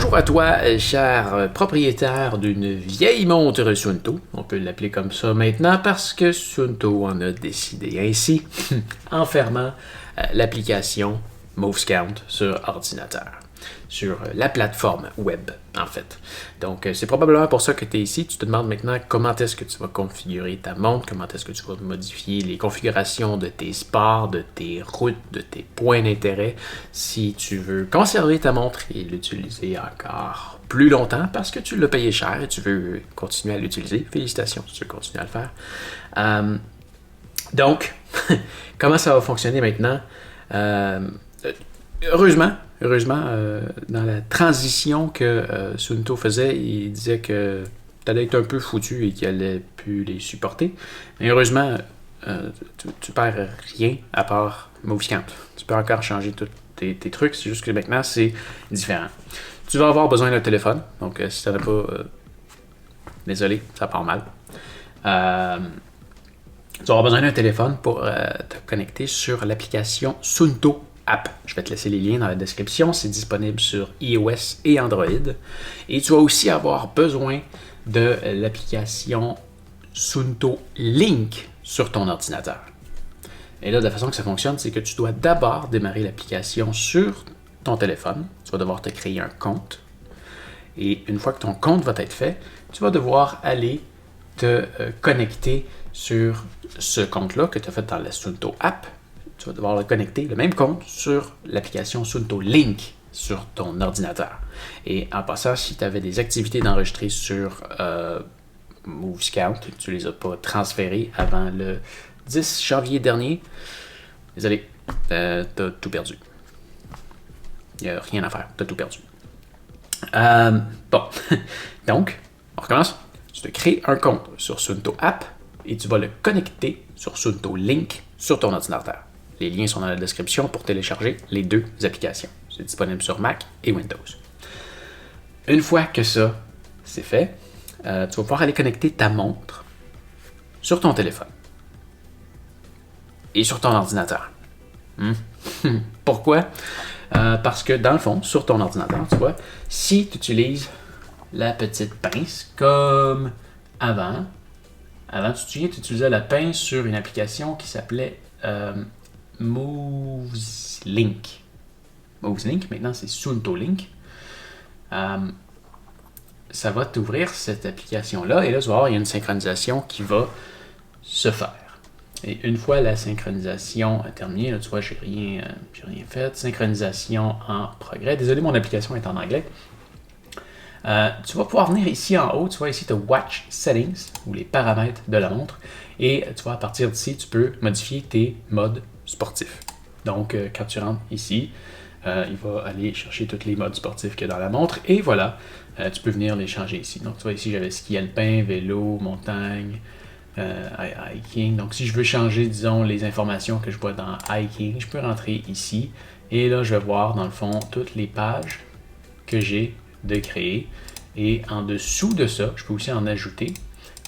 Bonjour à toi, cher propriétaire d'une vieille montre Suunto. On peut l'appeler comme ça maintenant parce que Suunto en a décidé ainsi en fermant l'application MoveScout sur ordinateur, sur la plateforme web en fait. Donc c'est probablement pour ça que tu es ici. Tu te demandes maintenant comment est-ce que tu vas configurer ta montre, comment est-ce que tu vas modifier les configurations de tes sports, de tes routes, de tes points d'intérêt, si tu veux conserver ta montre et l'utiliser encore plus longtemps parce que tu l'as payé cher et tu veux continuer à l'utiliser. Félicitations si tu veux continuer à le faire. Donc, comment ça va fonctionner maintenant? Heureusement, dans la transition que Suunto faisait, il disait que tu allais être un peu foutu et qu'il allait plus les supporter. Mais heureusement, tu perds rien à part MoveScout. Tu peux encore changer tous tes trucs, c'est juste que maintenant, c'est différent. Tu vas avoir besoin d'un téléphone, donc si tu n'en as pas, désolé, ça part mal. Tu vas avoir besoin d'un téléphone pour te connecter sur l'application Suunto App. Je vais te laisser les liens dans la description. C'est disponible sur iOS et Android. Et tu vas aussi avoir besoin de l'application Suunto Link sur ton ordinateur. Et là, de la façon que ça fonctionne, c'est que tu dois d'abord démarrer l'application sur ton téléphone. Tu vas devoir te créer un compte. Et une fois que ton compte va être fait, tu vas devoir aller te connecter sur ce compte-là que tu as fait dans la Suunto App. Tu vas devoir le connecter, le même compte, sur l'application Suunto Link sur ton ordinateur. Et en passant, si tu avais des activités d'enregistrer sur MoveScout, tu ne les as pas transférées avant le 10 janvier dernier, désolé, tu as tout perdu. Il n'y a rien à faire, tu as tout perdu. Bon, donc, on recommence. Tu te crées un compte sur Suunto App et tu vas le connecter sur Suunto Link sur ton ordinateur. Les liens sont dans la description pour télécharger les deux applications. C'est disponible sur Mac et Windows. Une fois que ça, c'est fait, tu vas pouvoir aller connecter ta montre sur ton téléphone et sur ton ordinateur. Pourquoi? Parce que dans le fond, sur ton ordinateur, tu vois, si tu utilises la petite pince comme avant tu te souviens, tu utilisais la pince sur une application qui s'appelait MoveSlink. MoveSlink, maintenant c'est Suunto Link. Ça va t'ouvrir cette application-là et là, tu vas voir, il y a une synchronisation qui va se faire. Et une fois la synchronisation terminée, là, tu vois, j'ai rien fait. Synchronisation en progrès. Désolé, mon application est en anglais. Tu vas pouvoir venir ici en haut, tu vois ici, tu as Watch Settings, ou les paramètres de la montre, et tu vois, à partir d'ici, tu peux modifier tes modes sportifs. Donc, quand tu rentres ici, il va aller chercher tous les modes sportifs qu'il y a dans la montre, et voilà, tu peux venir les changer ici. Donc, tu vois ici, j'avais ski alpin, vélo, montagne, hiking. Donc, si je veux changer, disons, les informations que je vois dans hiking, je peux rentrer ici, et là, je vais voir, dans le fond, toutes les pages que j'ai de créer. Et en dessous de ça, je peux aussi en ajouter.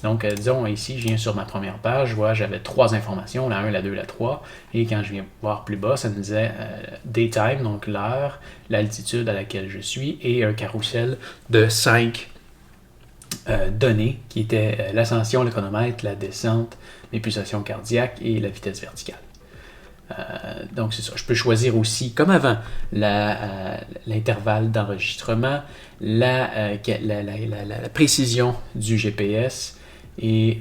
Donc, disons ici, je viens sur ma première page, je vois, j'avais 3 informations, la 1, la 2, la 3. Et quand je viens voir plus bas, ça me disait daytime, donc l'heure, l'altitude à laquelle je suis, et un carrousel de 5 données qui étaient l'ascension, le chronomètre, la descente, les pulsations cardiaques et la vitesse verticale. Donc c'est ça. Je peux choisir aussi, comme avant, l'intervalle d'enregistrement, la précision du GPS et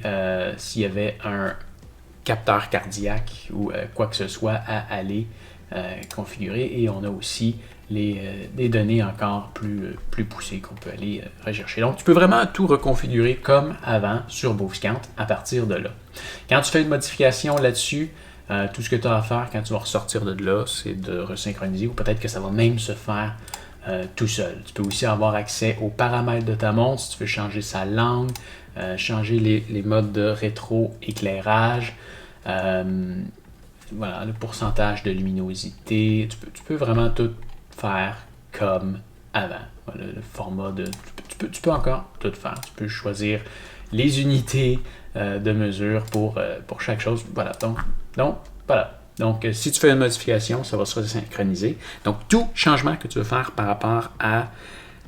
s'il y avait un capteur cardiaque ou quoi que ce soit à aller configurer. Et on a aussi des données encore plus poussées qu'on peut aller rechercher. Donc tu peux vraiment tout reconfigurer comme avant sur MoveScout à partir de là. Quand tu fais une modification là-dessus, tout ce que tu as à faire quand tu vas ressortir de là, c'est de resynchroniser ou peut-être que ça va même se faire tout seul. Tu peux aussi avoir accès aux paramètres de ta montre si tu veux changer sa langue, changer les modes de rétro-éclairage, voilà, le pourcentage de luminosité. Tu peux vraiment tout faire comme avant. Voilà, le format de... Tu peux encore tout faire. Tu peux choisir les unités de mesure pour chaque chose. Voilà, donc, voilà. Donc, si tu fais une modification, ça va se resynchroniser. Donc, tout changement que tu veux faire par rapport à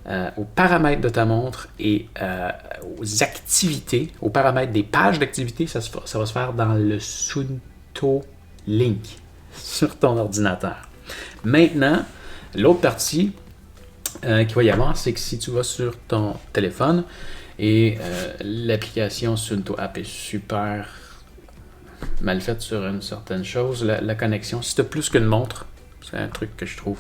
aux paramètres de ta montre et aux activités, aux paramètres des pages d'activité, ça va se faire dans le Suunto Link sur ton ordinateur. Maintenant, l'autre partie qu'il va y avoir, c'est que si tu vas sur ton téléphone et l'application Suunto App est super mal faite sur une certaine chose, la connexion, si tu as plus qu'une montre, c'est un truc que je trouve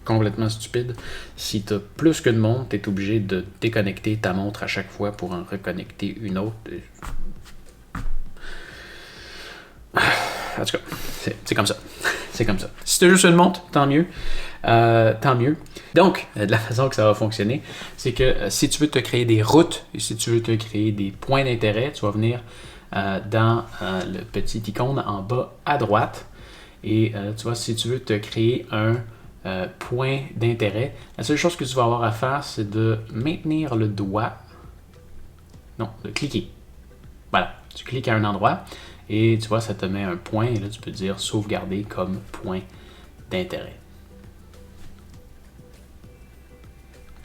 complètement stupide. Si tu as plus qu'une montre, tu es obligé de déconnecter ta montre à chaque fois pour en reconnecter une autre. En tout cas, c'est comme ça. C'est comme ça. Si tu as juste une montre, tant mieux. Tant mieux. Donc, de la façon que ça va fonctionner, c'est que si tu veux te créer des routes et si tu veux te créer des points d'intérêt, tu vas venir dans le petit icône en bas à droite. Et tu vois, si tu veux te créer un point d'intérêt, la seule chose que tu vas avoir à faire, c'est de maintenir le doigt. Non, de cliquer. Voilà, tu cliques à un endroit et tu vois, ça te met un point et là, tu peux dire sauvegarder comme point d'intérêt.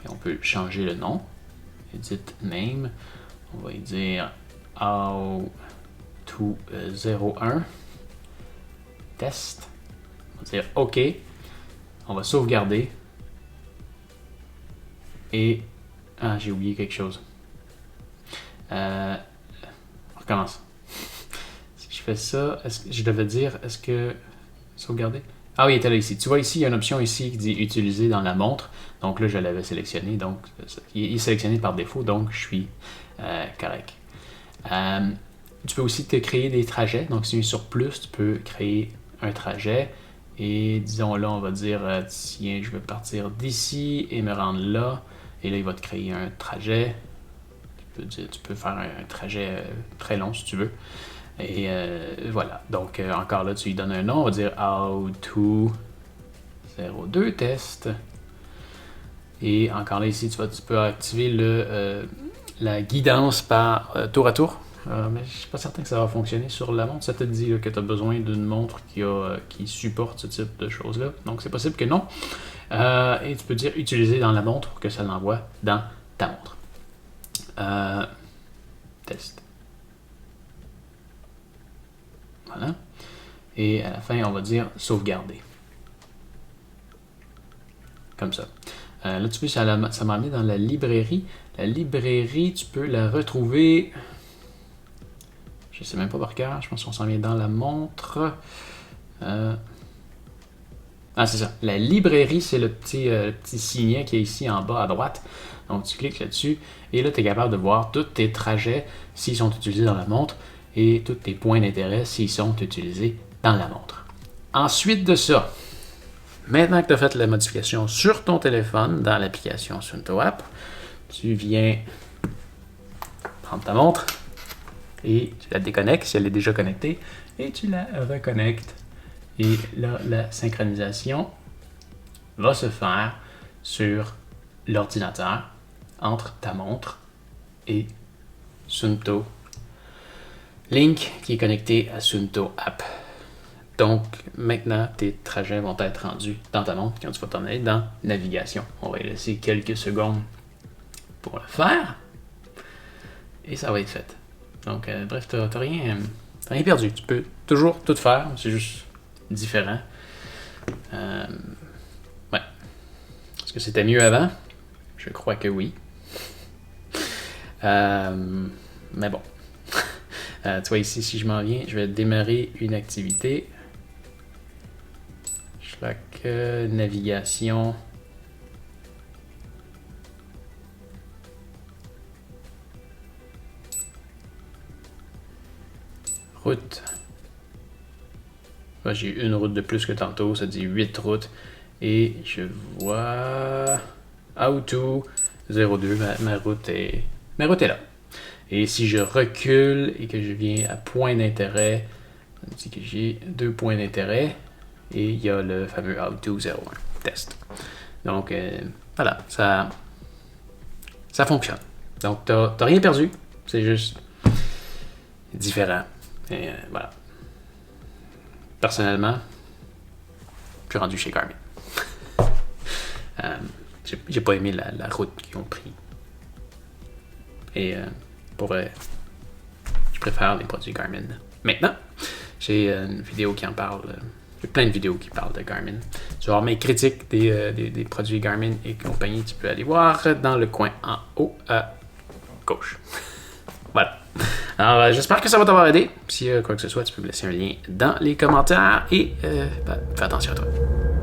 Et on peut changer le nom. Edit name. On va y dire How201 test. On va dire OK. On va sauvegarder. Et j'ai oublié quelque chose. On recommence. Si je fais ça, est-ce que je devais dire est-ce que sauvegarder? Ah oui, il était là ici. Tu vois ici, il y a une option ici qui dit utiliser dans la montre. Donc là, je l'avais sélectionné. Donc, il est sélectionné par défaut. Donc, je suis correct. Tu peux aussi te créer des trajets. Donc, si tu es sur plus, tu peux créer un trajet. Et disons là, on va dire, tiens, je vais partir d'ici et me rendre là. Et là, il va te créer un trajet. Tu peux faire un trajet très long si tu veux. Et voilà. Donc, encore là, tu lui donnes un nom. On va dire How202 test. Et encore là, ici, tu peux activer la guidance par tour à tour. Mais je ne suis pas certain que ça va fonctionner sur la montre. Ça te dit là, que tu as besoin d'une montre qui supporte ce type de choses-là. Donc, c'est possible que non. Et tu peux dire utiliser dans la montre pour que ça l'envoie dans ta montre. Test. Voilà. Et à la fin, on va dire sauvegarder. Comme ça. Là, tu peux, ça m'a amené dans la librairie. La librairie, tu peux la retrouver. Je ne sais même pas par cœur. Je pense qu'on s'en vient dans la montre. Ah, c'est ça. La librairie, c'est le petit signet qui est ici en bas à droite. Donc, tu cliques là-dessus. Et là, tu es capable de voir tous tes trajets s'ils sont utilisés dans la montre et tous tes points d'intérêt s'ils sont utilisés dans la montre. Ensuite de ça, maintenant que tu as fait la modification sur ton téléphone dans l'application Suunto App, tu viens prendre ta montre et tu la déconnectes si elle est déjà connectée et tu la reconnectes. Et là, la synchronisation va se faire sur l'ordinateur entre ta montre et Suunto Link qui est connecté à Suunto App. Donc, maintenant, tes trajets vont être rendus dans ta montre quand tu vas t'en aller dans Navigation. On va y laisser quelques secondes pour le faire. Et ça va être fait. Donc, bref, t'as rien perdu. Tu peux toujours tout faire. C'est juste différent. Ouais. Est-ce que c'était mieux avant? Je crois que oui. Mais bon. Tu vois ici, si je m'en viens, je vais démarrer une activité. Chaque navigation. Route. J'ai une route de plus que tantôt, ça dit 8 routes. Et je vois How202, ma route est là. Et si je recule et que je viens à point d'intérêt, on dit que j'ai 2 points d'intérêt et il y a le fameux How201 test. Donc voilà, ça fonctionne. Donc t'as rien perdu, c'est juste différent. Et voilà. Personnellement, je suis rendu chez Garmin. j'ai pas aimé la route qu'ils ont pris. Et pour vrai, je préfère les produits Garmin. Maintenant, j'ai une vidéo qui en parle. J'ai plein de vidéos qui parlent de Garmin. Tu vas voir mes critiques des produits Garmin et compagnie. Tu peux aller voir dans le coin en haut à gauche. Voilà. Alors, j'espère que ça va t'avoir aidé. Si quoi que ce soit, tu peux me laisser un lien dans les commentaires et fais attention à toi.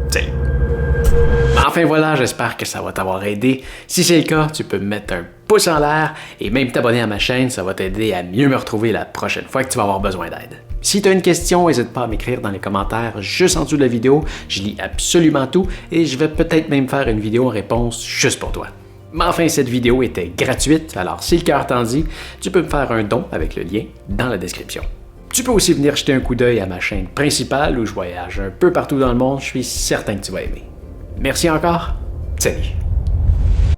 Salut! Enfin voilà, j'espère que ça va t'avoir aidé. Si c'est le cas, tu peux me mettre un pouce en l'air et même t'abonner à ma chaîne, ça va t'aider à mieux me retrouver la prochaine fois que tu vas avoir besoin d'aide. Si tu as une question, n'hésite pas à m'écrire dans les commentaires juste en dessous de la vidéo. Je lis absolument tout et je vais peut-être même faire une vidéo en réponse juste pour toi. Mais enfin, cette vidéo était gratuite, alors si le cœur t'en dit, tu peux me faire un don avec le lien dans la description. Tu peux aussi venir jeter un coup d'œil à ma chaîne principale où je voyage un peu partout dans le monde, je suis certain que tu vas aimer. Merci encore, salut!